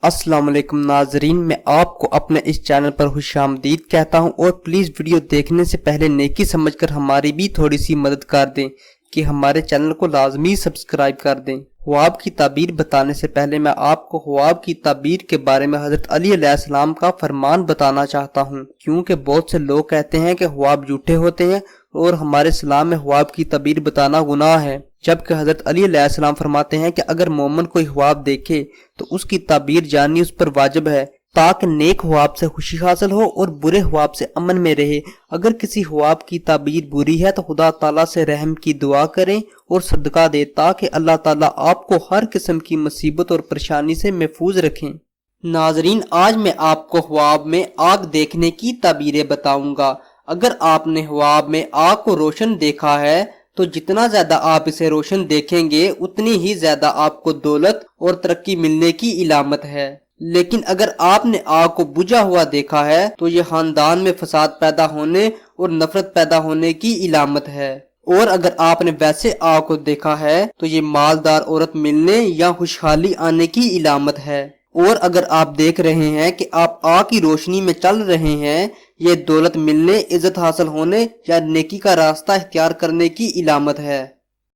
अस्सलाम वालेकुम नाजरीन, मैं आपको अपने इस चैनल पर खुशामदीद कहता हूं और प्लीज़ वीडियो देखने से पहले नेकी समझकर हमारी भी थोड़ी सी मदद कर दें कि हमारे चैनल को लाजमी सब्सक्राइब कर दें। ख्वाब की ताबीर बताने से पहले मैं आपको ख्वाब की ताबीर के बारे में हज़रत अली अलैहिस्सलाम का फरमान बताना चाहता हूं, क्योंकि बहुत से लोग कहते हैं कि ख्वाब झूठे होते हैं और हमारे इस्लाम में ख्वाब की ताबीर बताना गुनाह है, जबकि हज़रत अली अलैहिस्सलाम फरमाते हैं कि अगर मोमिन कोई ख्वाब देखे तो उसकी ताबीर जाननी उस पर वाजिब है, ताकि नेक ख्वाब से खुशी हासिल हो और बुरे ख्वाब से अमन में रहे। अगर किसी ख्वाब की ताबीर बुरी है तो खुदा ताला से रहम की दुआ करें और सदका दे, ताकि अल्लाह ताला आपको हर किस्म की मुसीबत और परेशानी से महफूज रखें। नाजरीन, आज मैं आपको ख्वाब में आग देखने की ताबीरें बताऊंगा। अगर आपने ख्वाब में आग को रोशन देखा है तो जितना ज्यादा आप इसे रोशन देखेंगे उतनी ही ज्यादा आपको दौलत और तरक्की मिलने की इलामत है। लेकिन अगर आपने आग को बुझा हुआ देखा है तो ये खानदान में फसाद पैदा होने और नफरत पैदा होने की इलामत है। और अगर आपने वैसे आग को देखा है तो ये मालदार औरत मिलने या खुशहाली आने की इलामत है। और अगर आप देख रहे हैं कि आप आग की रोशनी में चल रहे हैं, ये दौलत मिलने, इज्जत हासिल होने या नेकी का रास्ता इख्तियार करने की इलामत है।